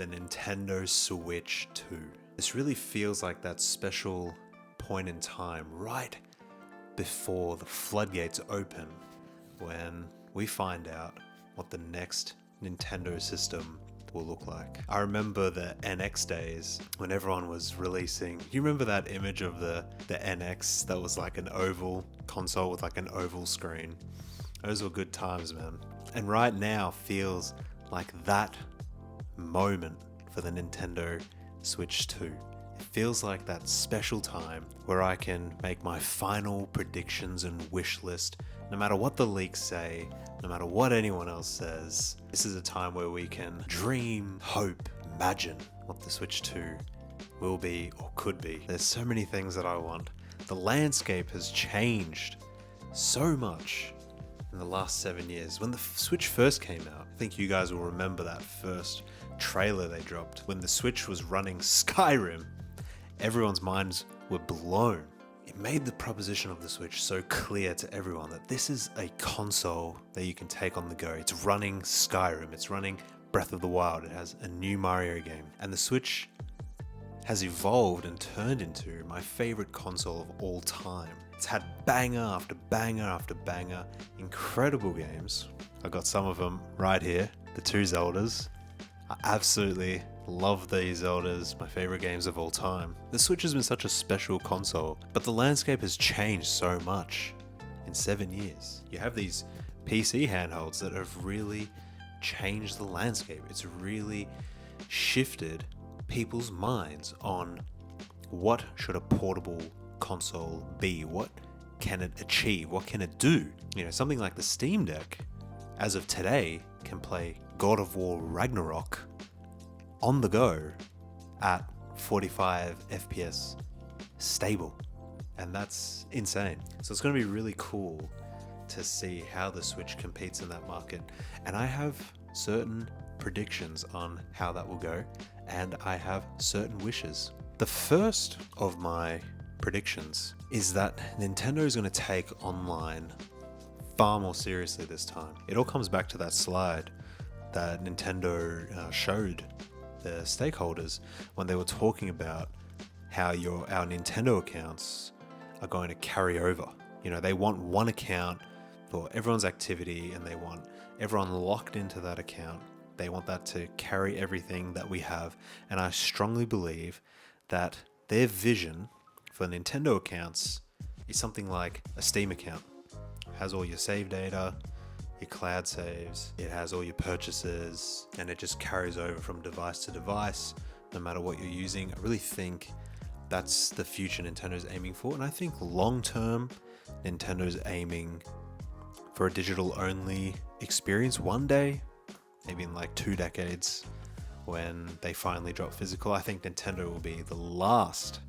the Nintendo Switch 2. This really feels like that special point in time right before the floodgates open when we find out what the next Nintendo system will look like. I remember the NX days when everyone was releasing. You remember that image of the NX that was like an oval console with like an oval screen? Those were good times, man. And right now feels like that moment for the Nintendo Switch 2. It feels like that special time where I can make my final predictions and wish list. No matter what the leaks say, no matter what anyone else says, this is a time where we can dream, hope, imagine what the Switch 2 will be or could be. There's so many things that I want. The landscape has changed so much in the last 7 years. When the Switch first came out, I think you guys will remember that first trailer they dropped. When the Switch was running Skyrim, everyone's minds were blown. It made the proposition of the Switch so clear to everyone that this is a console that you can take on the go. It's running Skyrim, it's running Breath of the Wild, it has a new Mario game. And the Switch has evolved and turned into my favorite console of all time. It's had banger after banger after banger, incredible games. I got some of them right here, the 2 Zeldas. I absolutely love these Zeldas, my favorite games of all time. The Switch has been such a special console, but the landscape has changed so much in 7 years. You have these PC handhelds that have really changed the landscape. It's really shifted people's minds on what should a portable console be? What can it achieve? What can it do? You know, something like the Steam Deck, as of today, can play God of War Ragnarok on the go at 45 FPS stable. And that's insane. So it's going to be really cool to see how the Switch competes in that market. And I have certain predictions on how that will go, and I have certain wishes. The first of my predictions is that Nintendo is going to take online far more seriously this time. It all comes back to that slide that Nintendo showed the stakeholders when they were talking about how our Nintendo accounts are going to carry over. You know, they want one account for everyone's activity, and they want everyone locked into that account. They want that to carry everything that we have. And I strongly believe that their vision for Nintendo accounts is something like a Steam account. It has all your save data, your cloud saves, it has all your purchases, and it just carries over from device to device, no matter what you're using. I really think that's the future Nintendo's aiming for. And I think long term, Nintendo's aiming for a digital only experience one day, maybe in like 2 decades, when they finally drop physical. I think Nintendo will be the last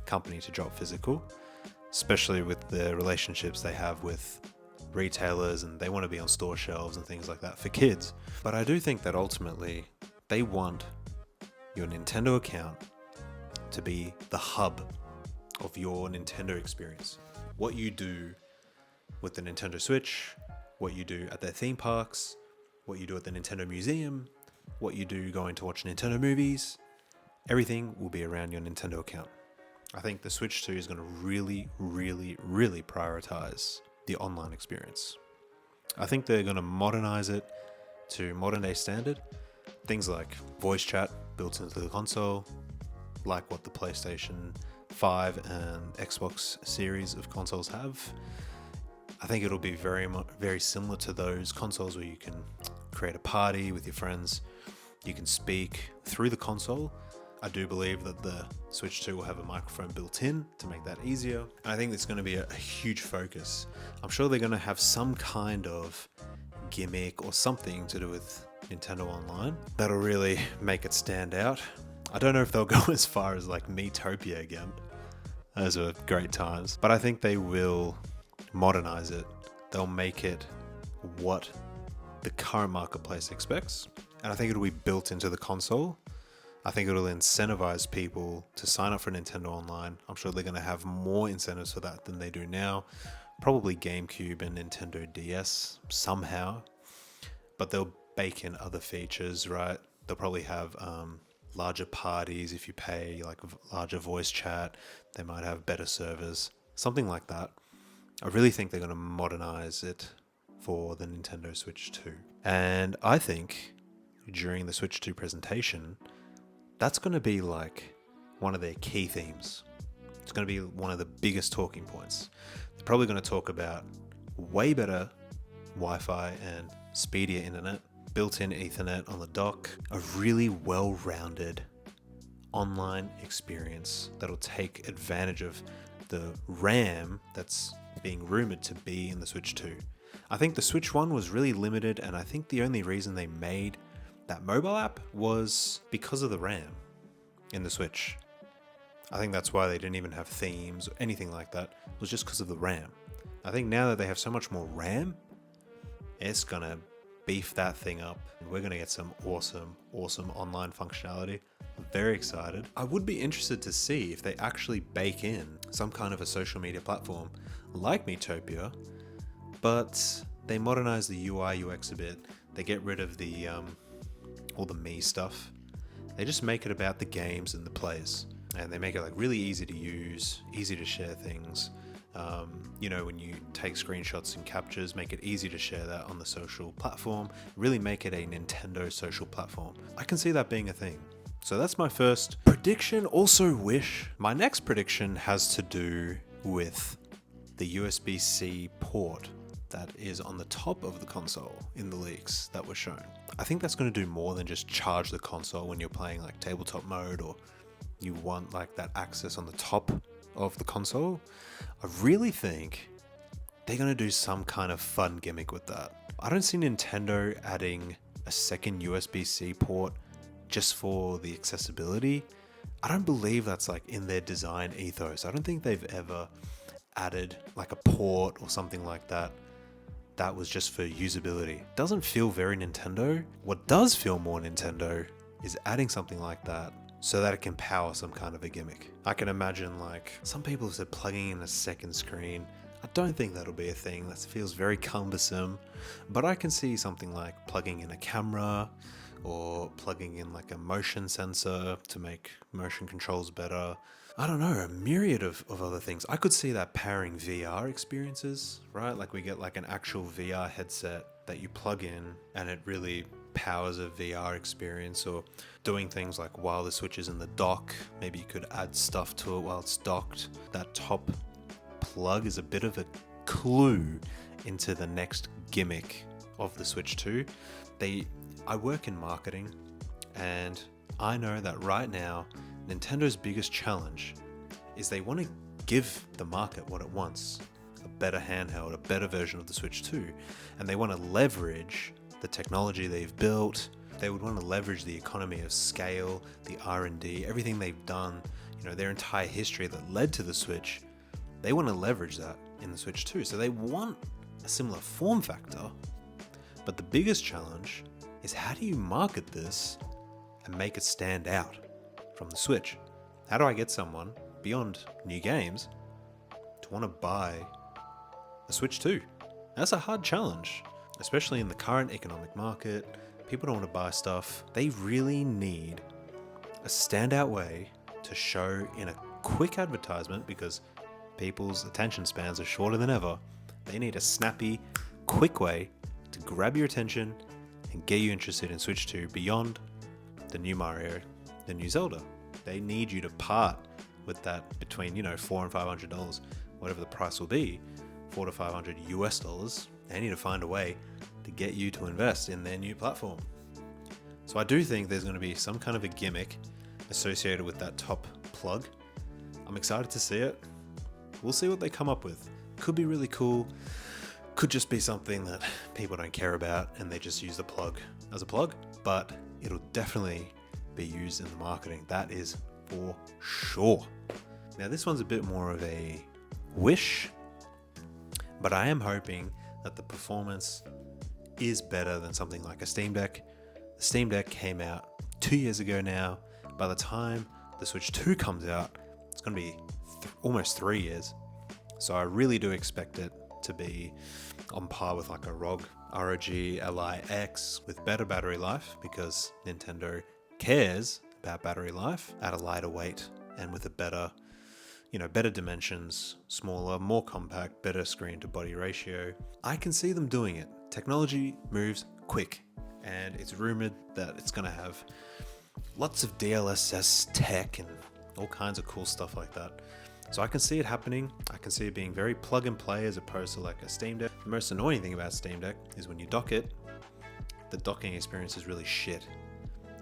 company to drop physical, especially with the relationships they have with retailers, and they want to be on store shelves and things like that for kids. But I do think that ultimately they want your Nintendo account to be the hub of your Nintendo experience. What you do with the Nintendo Switch, what you do at their theme parks, what you do at the Nintendo Museum, what you do going to watch Nintendo movies, everything will be around your Nintendo account. I think the Switch 2 is going to really, really, really prioritize the online experience. I think they're going to modernize it to modern day standard. Things like voice chat built into the console, like what the PlayStation 5 and Xbox series of consoles have. I think it'll be very similar to those consoles where you can create a party with your friends. You can speak through the console. I do believe that the Switch 2 will have a microphone built in to make that easier. And I think it's going to be a huge focus. I'm sure they're going to have some kind of gimmick or something to do with Nintendo Online that'll really make it stand out. I don't know if they'll go as far as like Miitopia again. Those were great times. But I think they will modernize it. They'll make it what the current marketplace expects. And I think it'll be built into the console. I think it'll incentivize people to sign up for Nintendo Online. I'm sure they're going to have more incentives for that than they do now. Probably GameCube and Nintendo DS somehow. But they'll bake in other features, right? They'll probably have larger parties if you pay, like larger voice chat. They might have better servers, something like that. I really think they're going to modernize it for the Nintendo Switch 2. And I think during the Switch 2 presentation, that's going to be like one of their key themes. It's going to be one of the biggest talking points. They're probably going to talk about way better Wi-Fi and speedier internet, built-in Ethernet on the dock, a really well-rounded online experience that'll take advantage of the RAM that's being rumored to be in the Switch 2. I think the Switch 1 was really limited, and I think the only reason they made that mobile app was because of the RAM in the Switch. I think that's why they didn't even have themes or anything like that. It was just because of the RAM. I think now that they have so much more RAM, it's gonna beef that thing up, and we're gonna get some awesome online functionality. I'm very excited. I would be interested to see if they actually bake in some kind of a social media platform like Miitopia, but they modernize the UI UX a bit. They get rid of the all the me stuff. They just make it about the games and the players, and they make it like really easy to use, easy to share things. When you take screenshots and captures, make it easy to share that on the social platform. Really make it a Nintendo social platform. I can see that being a thing. So that's my first prediction, also wish. My next prediction has to do with the USB-C port that is on the top of the console in the leaks that were shown. I think that's going to do more than just charge the console when you're playing like tabletop mode, or you want like that access on the top of the console. I really think they're going to do some kind of fun gimmick with that. I don't see Nintendo adding a second USB-C port just for the accessibility. I don't believe that's like in their design ethos. I don't think they've ever added like a port or something like that that was just for usability. Doesn't feel very Nintendo. What does feel more Nintendo is adding something like that so that it can power some kind of a gimmick. I can imagine, like, some people have said plugging in a second screen. I don't think that'll be a thing. That feels very cumbersome. But I can see something like plugging in a camera, or plugging in like a motion sensor to make motion controls better. I don't know, a myriad of other things. I could see that powering VR experiences, right? Like we get like an actual VR headset that you plug in and it really powers a VR experience, or doing things like while the Switch is in the dock, maybe you could add stuff to it while it's docked. That top plug is a bit of a clue into the next gimmick of the Switch 2. I work in marketing, and I know that right now Nintendo's biggest challenge is they want to give the market what it wants. A better handheld, a better version of the Switch 2. And they want to leverage the technology they've built. They would want to leverage the economy of scale, the R&D, everything they've done, their entire history that led to the Switch. They want to leverage that in the Switch 2. So they want a similar form factor. But the biggest challenge is, how do you market this and make it stand out from the Switch? How do I get someone, beyond new games, to want to buy a Switch 2? That's a hard challenge, especially in the current economic market. People don't want to buy stuff. They really need a standout way to show in a quick advertisement, because people's attention spans are shorter than ever. They need a snappy, quick way to grab your attention and get you interested in Switch 2 beyond the new Mario, the new Zelda. They need you to part with that between, $400 and $500, whatever the price will be, $400 to $500 US. They need to find a way to get you to invest in their new platform. So I do think there's going to be some kind of a gimmick associated with that top plug. I'm excited to see it. We'll see what they come up with. Could be really cool. Could just be something that people don't care about and they just use the plug as a plug, but it'll definitely be used in the marketing. That is for sure. Now this one's a bit more of a wish, but I am hoping that the performance is better than something like a Steam Deck. The Steam Deck came out 2 years ago now. By the time the Switch 2 comes out, it's going to be almost 3 years. So I really do expect it to be on par with like a ROG ROG Li-X with better battery life, because Nintendo cares about battery life, at a lighter weight and with a better, better dimensions, smaller, more compact, better screen to body ratio. I can see them doing it. Technology moves quick, and it's rumored that it's going to have lots of DLSS tech and all kinds of cool stuff like that. So I can see it happening. I can see it being very plug and play as opposed to like a Steam Deck. The most annoying thing about Steam Deck is when you dock it, the docking experience is really shit.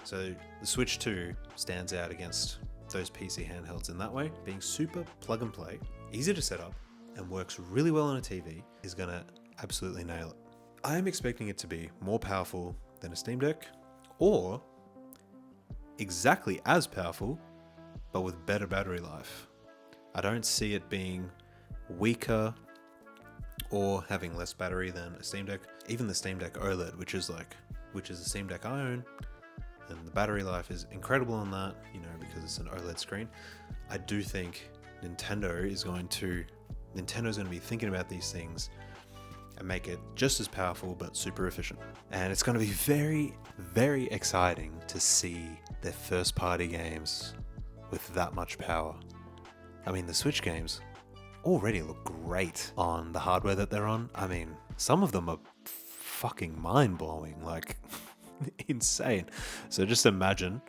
So the Switch 2 stands out against those PC handhelds in that way. Being super plug and play, easy to set up, and works really well on a TV is gonna absolutely nail it. I am expecting it to be more powerful than a Steam Deck, or exactly as powerful, but with better battery life. I don't see it being weaker or having less battery than a Steam Deck. Even the Steam Deck OLED, which is the Steam Deck I own, and the battery life is incredible on that, because it's an OLED screen. I do think Nintendo is going to be thinking about these things and make it just as powerful but super efficient. And it's going to be very, very exciting to see their first party games with that much power. I mean, the Switch games already look great on the hardware that they're on. I mean, some of them are fucking mind-blowing, like insane. So just imagine.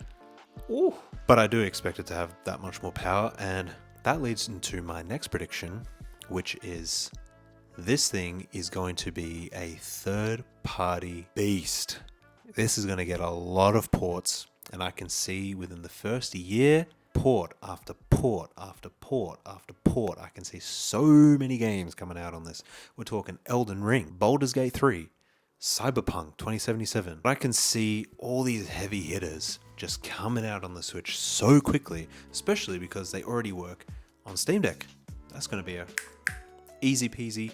Ooh. But I do expect it to have that much more power, and that leads into my next prediction, which is this thing is going to be a third-party beast. This is going to get a lot of ports, and I can see within the first year, port after port after port after port. I can see so many games coming out on this. We're talking Elden Ring, Baldur's Gate 3, Cyberpunk 2077. I can see all these heavy hitters just coming out on the Switch so quickly, especially because they already work on Steam Deck. That's going to be a easy peasy.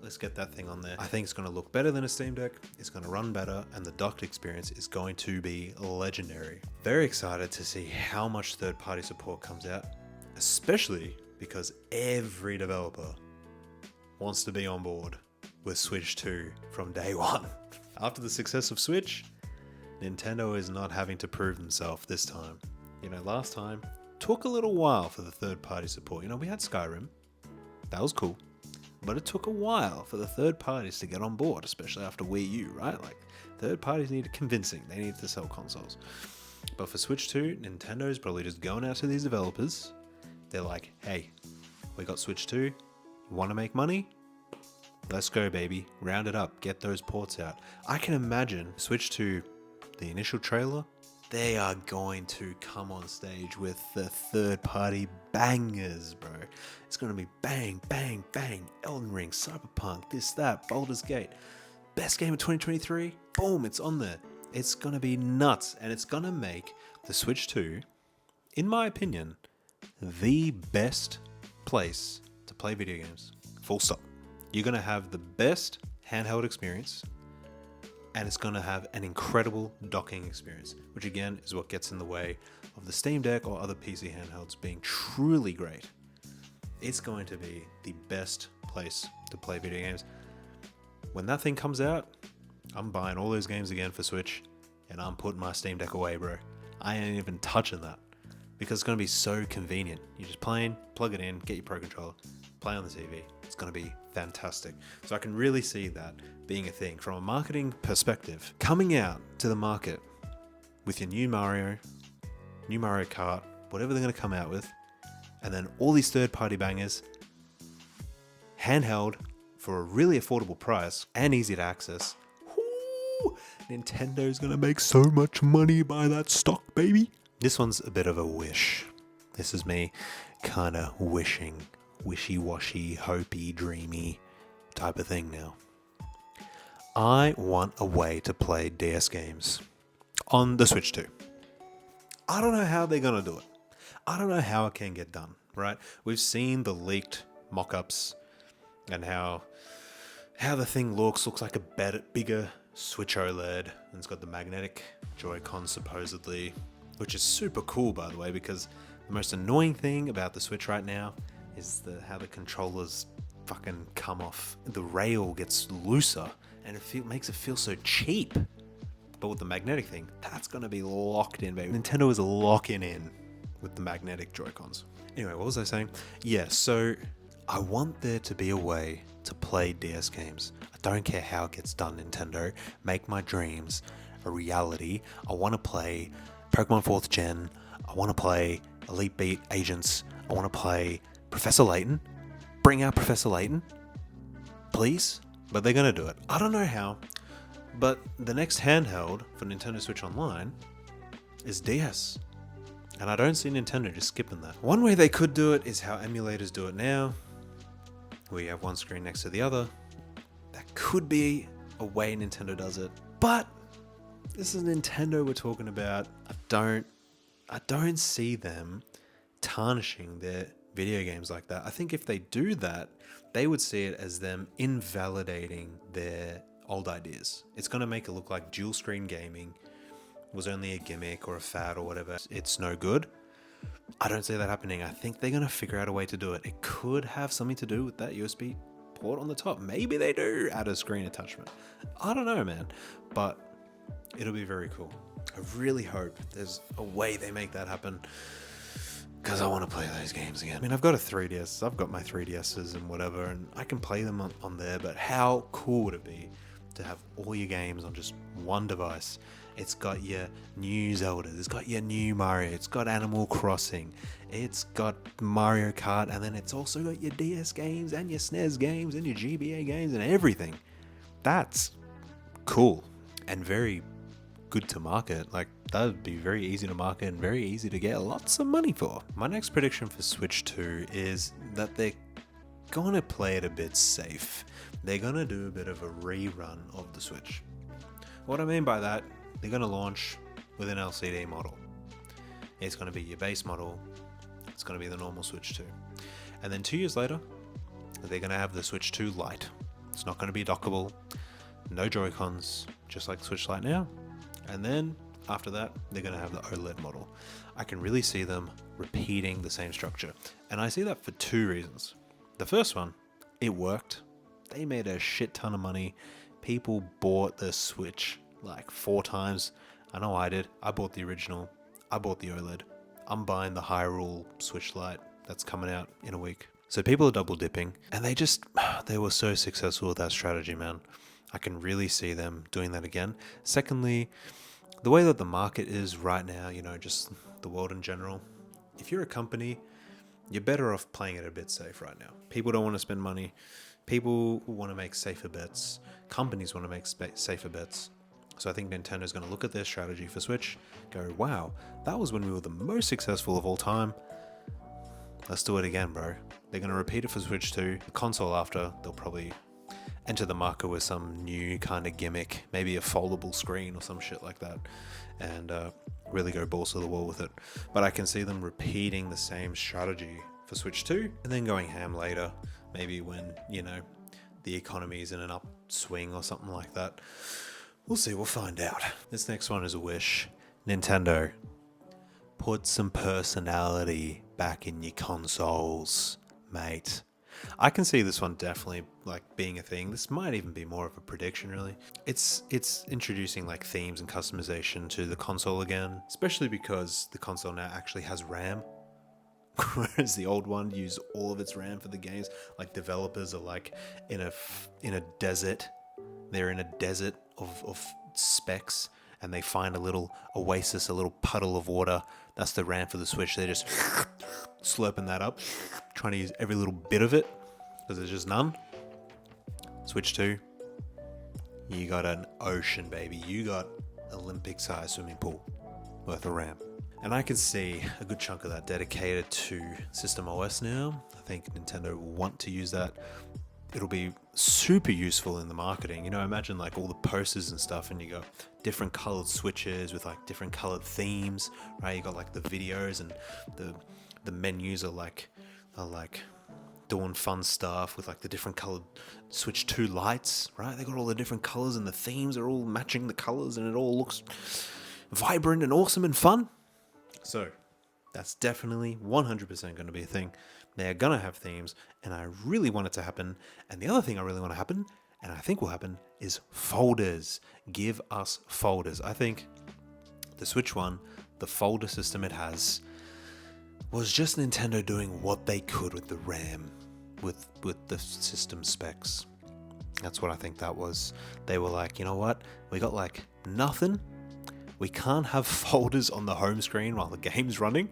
Let's get that thing on there. I think it's going to look better than a Steam Deck. It's going to run better, and the docked experience is going to be legendary. Very excited to see how much third-party support comes out, especially because every developer wants to be on board with Switch 2 from day one. After the success of Switch, Nintendo is not having to prove themselves this time. Last time took a little while for the third-party support. We had Skyrim. That was cool. But it took a while for the third parties to get on board, especially after Wii U, right? Like, third parties needed convincing. They needed to sell consoles. But for Switch 2, Nintendo is probably just going out to these developers. They're like, hey, we got Switch 2. You want to make money? Let's go, baby. Round it up. Get those ports out. I can imagine Switch 2, the initial trailer, they are going to come on stage with the third-party bangers, bro. It's going to be bang, bang, bang. Elden Ring, Cyberpunk, this, that, Baldur's Gate. Best game of 2023? Boom, it's on there. It's going to be nuts, and it's going to make the Switch 2, in my opinion, the best place to play video games. Full stop. You're going to have the best handheld experience, and it's going to have an incredible docking experience, which again is what gets in the way of the Steam Deck or other PC handhelds being truly great. It's going to be the best place to play video games. When that thing comes out, I'm buying all those games again for Switch, and I'm putting my Steam Deck away, bro. I ain't even touching that, because it's going to be so convenient. You're just playing, plug it in, get your Pro Controller, play on the TV. It's going to be fantastic. So I can really see that being a thing from a marketing perspective. Coming out to the market with your new Mario Kart, whatever they're going to come out with, and then all these third-party bangers, handheld for a really affordable price and easy to access. Woo! Nintendo's going to make so much money by that stock, baby. This one's a bit of a wish. This is me kind of wishing, wishy-washy, hopey, dreamy type of thing now. I want a way to play DS games on the Switch 2. I don't know how they're going to do it. I don't know how it can get done, right? We've seen the leaked mock-ups and how the thing looks like a bigger Switch OLED, and it's got the magnetic Joy-Con supposedly, which is super cool, by the way, because the most annoying thing about the Switch right now is how the controllers fucking come off. The rail gets looser and makes it feel so cheap. But with the magnetic thing, that's gonna be locked in, baby. Nintendo is locking in with the magnetic Joy-Cons. Anyway, what was I saying? Yeah, so I want there to be a way to play DS games. I don't care how it gets done, Nintendo. Make my dreams a reality. I want to play Pokemon 4th Gen. I want to play Elite Beat Agents. I want to play Professor Layton. Bring out Professor Layton, please. But they're going to do it. I don't know how, but the next handheld for Nintendo Switch Online is DS. And I don't see Nintendo just skipping that. One way they could do it is how emulators do it now, where you have one screen next to the other. That could be a way Nintendo does it. But this is Nintendo we're talking about. I don't see them tarnishing their video games like that. I think if they do that, they would see it as them invalidating their old ideas. It's going to make it look like dual screen gaming was only a gimmick or a fad or whatever. It's no good. I don't see that happening. I think they're going to figure out a way to do it. It could have something to do with that USB port on the top. Maybe they do add a screen attachment. I don't know, man. But it'll be very cool. I really hope there's a way they make that happen, because I want to play those games again. I mean, I've got a 3DS. I've got my 3DSs and whatever, and I can play them on there. But how cool would it be to have all your games on just one device? It's got your new Zelda, it's got your new Mario, it's got Animal Crossing, it's got Mario Kart, and then it's also got your DS games and your SNES games and your GBA games and everything. That's cool and very good to market. Like, that would be very easy to market and very easy to get lots of money for. My next prediction for Switch 2 is that they're gonna play it a bit safe. They're gonna do a bit of a rerun of the Switch. What I mean by that, they're going to launch with an LCD model. It's going to be your base model. It's going to be the normal Switch 2. And then 2 years later, they're going to have the Switch 2 Lite. It's not going to be dockable. No Joy-Cons, just like the Switch Lite now. And then after that, they're going to have the OLED model. I can really see them repeating the same structure. And I see that for 2 reasons. The first one, it worked. They made a shit ton of money. People bought the Switch like 4 times. I know I did. I bought the original. I bought the OLED. I'm buying the Hyrule Switch Lite that's coming out in a week. So people are double dipping, and they were so successful with that strategy, man. I can really see them doing that again. Secondly, the way that the market is right now, just the world in general, if you're a company, you're better off playing it a bit safe right now. People don't want to spend money. People want to make safer bets. Companies want to make safer bets. So I think Nintendo's going to look at their strategy for Switch, go, wow, that was when we were the most successful of all time. Let's do it again, bro. They're going to repeat it for Switch 2. The console after, they'll probably enter the market with some new kind of gimmick, maybe a foldable screen or some shit like that, and really go balls to the wall with it. But I can see them repeating the same strategy for Switch 2 and then going ham later, maybe when, the economy is in an upswing or something like that. We'll see, we'll find out. This next one is a wish. Nintendo, put some personality back in your consoles, mate. I can see this one definitely being a thing. This might even be more of a prediction, really. It's introducing themes and customization to the console again, especially because the console now actually has RAM. Whereas the old one used all of its RAM for the games. Developers are in a desert. They're in a desert of specs, and they find a little oasis, a little puddle of water. That's the RAM for the Switch. They're just slurping that up, trying to use every little bit of it, because there's just none. Switch 2, you got an ocean, baby. You got Olympic-sized swimming pool worth of RAM. And I can see a good chunk of that dedicated to System OS now. I think Nintendo will want to use that. It'll be super useful in the marketing. Imagine all the posters and stuff, and you got different colored switches with different colored themes, right? You got the videos, and the menus are doing fun stuff with the different colored Switch 2 lights, right? They got all the different colors, and the themes are all matching the colors, and it all looks vibrant and awesome and fun. So that's definitely 100% going to be a thing. They're going to have themes, and I really want it to happen. And the other thing I really want to happen, And I think what will happen is folders. Give us folders. I think the Switch one, the folder system it has, was just Nintendo doing what they could with the RAM, with the system specs. That's what I think that was. They were like, you know what? We got like nothing. We can't have folders on the home screen while the game's running,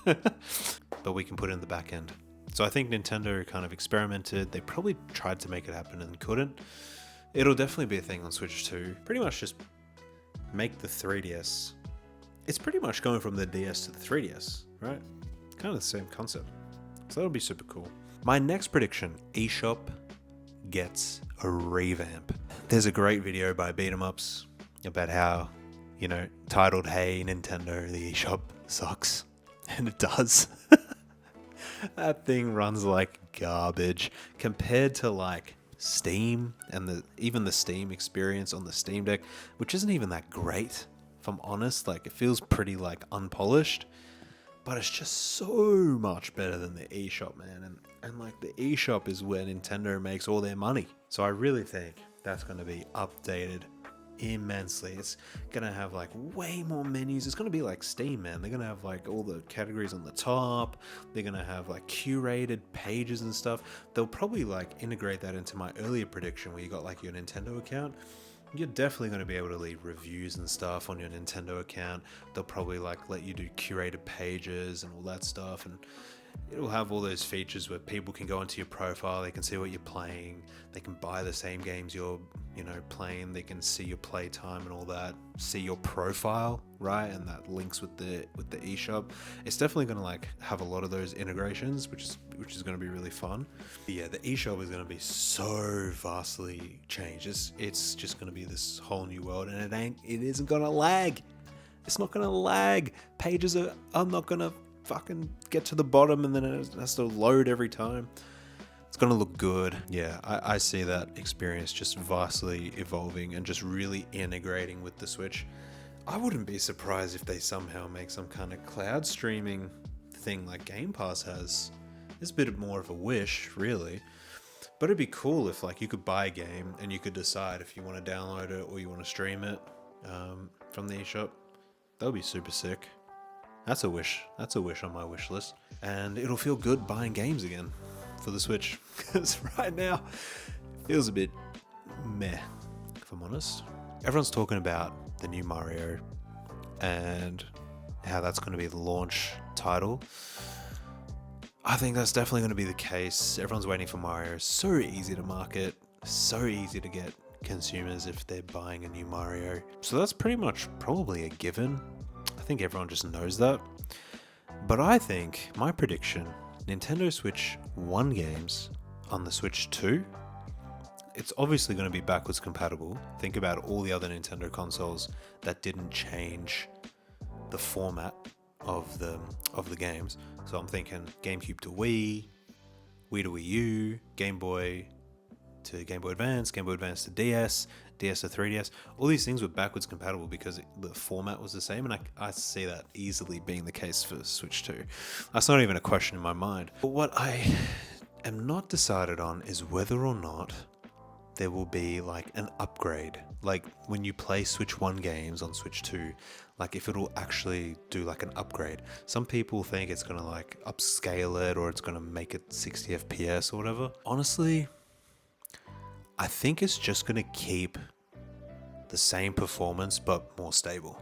but we can put it in the back end. So I think Nintendo kind of experimented. They probably tried to make it happen and couldn't. It'll definitely be a thing on Switch 2. Pretty much just make the 3DS. It's pretty much going from the DS to the 3DS, right? Kind of the same concept. So that'll be super cool. My next prediction, eShop gets a revamp. There's a great video by Beat-em-Ups about how, you know, titled, "Hey Nintendo, the eShop sucks." And it does. That thing runs like garbage compared to like Steam and even the Steam experience on the Steam Deck, which isn't even that great, if I'm honest. Like, it feels pretty like unpolished, but it's just so much better than the eShop, man. And like the eShop is where Nintendo makes all their money. So I really think that's going to be updated immensely. It's gonna have like way more menus. It's gonna be like Steam, man. They're gonna have like all the categories on the top. They're gonna have like curated pages and stuff. They'll probably like integrate that into my earlier prediction where you got like your Nintendo account. You're definitely going to be able to leave reviews and stuff on your Nintendo account. They'll probably like let you do curated pages and all that stuff, and it'll have all those features where people can go into your profile, they can see what you're playing, they can buy the same games you're, you know, playing, they can see your play time and all that, see your profile, right? And that links with the eShop. It's definitely going to like have a lot of those integrations, which is going to be really fun. But yeah, the eShop is going to be so vastly changed. It's just going to be this whole new world, and it isn't going to lag. It's not going to lag. Pages are not going to fucking get to the bottom and then it has to load every time. It's gonna look good. Yeah, I see that experience just vastly evolving and just really integrating with the Switch. I wouldn't be surprised if they somehow make some kind of cloud streaming thing like Game Pass has. It's a bit more of a wish, really, but it'd be cool if like you could buy a game and you could decide if you want to download it or you want to stream it from the eShop. That would be super sick. That's a wish. That's a wish on my wish list. And it'll feel good buying games again for the Switch. Because right now, it feels a bit meh, if I'm honest. Everyone's talking about the new Mario and how that's going to be the launch title. I think that's definitely going to be the case. Everyone's waiting for Mario. It's so easy to market. So easy to get consumers if they're buying a new Mario. So that's pretty much probably a given. I think everyone just knows that. But I think, my prediction, Nintendo Switch 1 games on the Switch 2, it's obviously going to be backwards compatible. Think about all the other Nintendo consoles that didn't change the format of the games. So I'm thinking GameCube to Wii, Wii to Wii U, Game Boy to Game Boy Advance to DS, DS to 3DS. All these things were backwards compatible because the format was the same, and I see that easily being the case for Switch 2. That's not even a question in my mind. But what I am not decided on is whether or not there will be like an upgrade. Like when you play Switch 1 games on Switch 2, like if it'll actually do like an upgrade. Some people think it's gonna like upscale it or it's gonna make it 60 FPS or whatever. Honestly, I think it's just going to keep the same performance but more stable.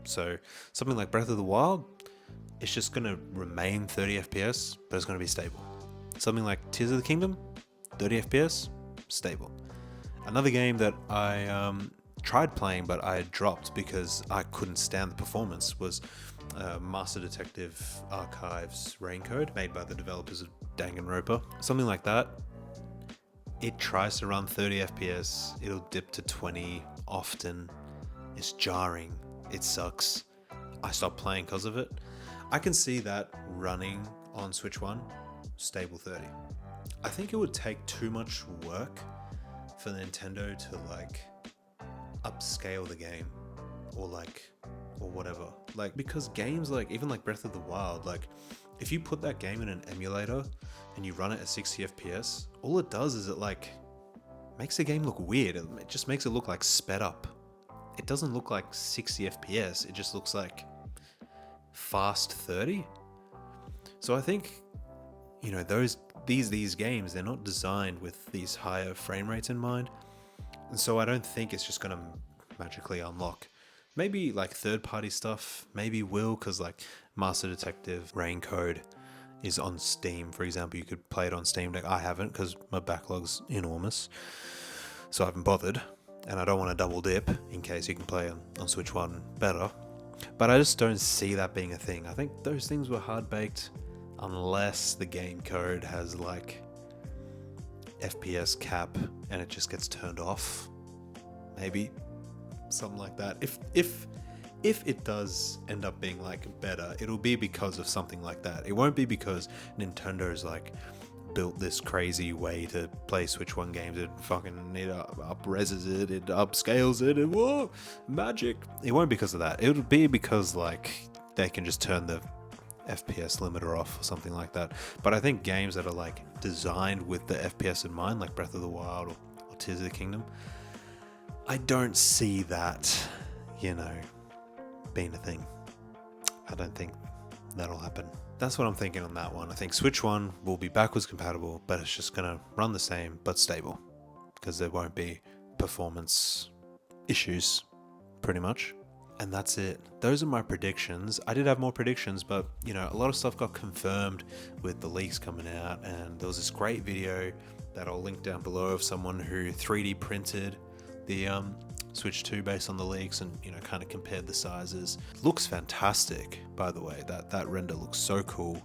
So something like Breath of the Wild, it's just going to remain 30 FPS, but it's going to be stable. Something like Tears of the Kingdom, 30 FPS, stable. Another game that I tried playing but I dropped because I couldn't stand the performance was Master Detective Archives Raincode, made by the developers of Danganronpa. Something like that. It tries to run 30 FPS, it'll dip to 20 often. It's jarring, it sucks. I stopped playing because of it. I can see that running on Switch 1, stable 30. I think it would take too much work for Nintendo to like upscale the game or whatever. Like, because games like, even like Breath of the Wild, like if you put that game in an emulator and you run it at 60 FPS, all it does is it like makes the game look weird. It just makes it look like sped up. It doesn't look like 60 FPS. It just looks like fast 30. So I think, you know, these games, they're not designed with these higher frame rates in mind. And so I don't think it's just going to magically unlock. Maybe like third-party stuff, maybe will, because like Master Detective Rain Code is on Steam, for example. You could play it on Steam Deck. I haven't, because my backlog's enormous, so I haven't bothered, and I don't want to double dip in case you can play on Switch 1 better. But I just don't see that being a thing. I think those things were hard-baked unless the game code has like FPS cap and it just gets turned off. Maybe something like that. If it does end up being like better, it'll be because of something like that. It won't be because Nintendo's like built this crazy way to play Switch 1 games. It fucking up-reses it, it upscales it, and whoa, magic. It won't be because of that. It'll be because like they can just turn the FPS limiter off or something like that. But I think games that are like designed with the FPS in mind, like Breath of the Wild or Tears of the Kingdom, I don't see that, you know, being a thing. I don't think that'll happen. That's what I'm thinking on that one. I think Switch 1 will be backwards compatible, but it's just going to run the same, but stable, because there won't be performance issues, pretty much. And that's it. Those are my predictions. I did have more predictions, but, you know, a lot of stuff got confirmed with the leaks coming out, and there was this great video that I'll link down below of someone who 3D printed the Switch 2 based on the leaks and, you know, kind of compared the sizes. Looks fantastic, by the way. That render looks so cool.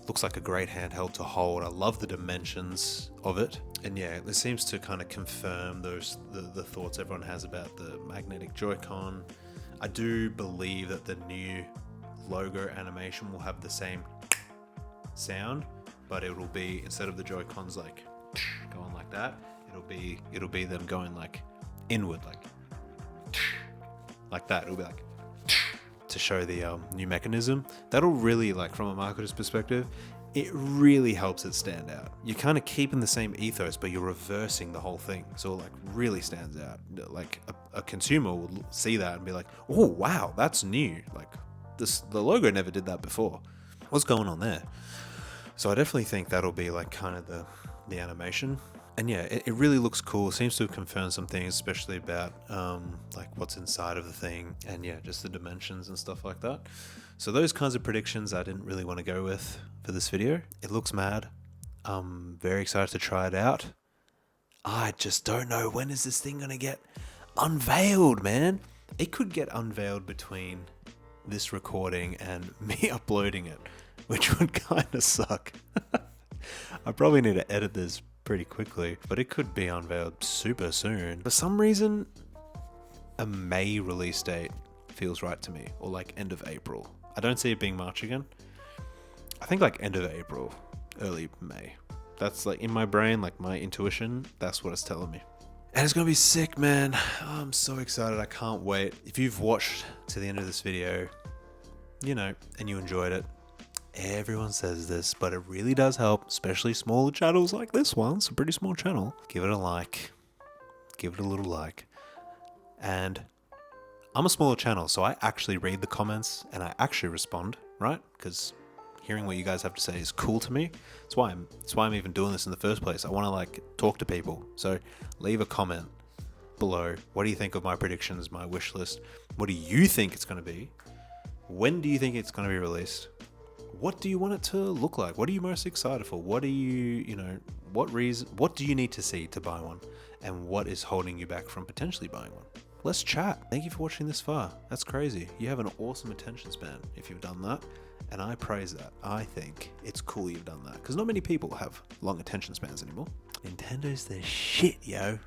Looks like a great handheld to hold. I love the dimensions of it. And yeah, it seems to kind of confirm the thoughts everyone has about the magnetic Joy-Con. I do believe that the new logo animation will have the same sound, but it will be, instead of the Joy-Cons like going like that, it'll be them going like inward, like that. It'll be like to show the new mechanism. That'll really, like, from a marketer's perspective, it really helps it stand out. You're kind of keeping the same ethos, but you're reversing the whole thing, so it like really stands out. Like a consumer will see that and be like, oh wow, that's new. Like the logo never did that before. What's going on there? So I definitely think that'll be like kind of the animation. And yeah, it really looks cool. Seems to have confirmed some things, especially about like what's inside of the thing, and yeah, just the dimensions and stuff like that. So those kinds of predictions I didn't really want to go with for this video. It looks mad. I'm very excited to try it out. I just don't know, when is this thing gonna get unveiled, man? It could get unveiled between this recording and me uploading it, which would kind of suck. I probably need to edit this pretty quickly, but it could be unveiled super soon. For some reason, a May release date feels right to me, or like end of April. I don't see it being March again. I think like end of April, early May. That's like in my brain, like my intuition, that's what it's telling me. And it's gonna be sick, man. Oh, I'm so excited, I can't wait. If you've watched to the end of this video, you know, and you enjoyed it, everyone says this, but it really does help, especially smaller channels like this one. It's a pretty small channel. Give it a like. Give it a little like. And I'm a smaller channel, so I actually read the comments and I actually respond, right? Because hearing what you guys have to say is cool to me. That's why I'm even doing this in the first place. I want to like talk to people. So leave a comment below. What do you think of my predictions, my wish list? What do you think it's going to be? When do you think it's going to be released? What do you want it to look like? What are you most excited for? What do you know, what do you need to see to buy one? And what is holding you back from potentially buying one? Let's chat. Thank you for watching this far. That's crazy. You have an awesome attention span if you've done that. And I praise that. I think it's cool you've done that, because not many people have long attention spans anymore. Nintendo's the shit, yo.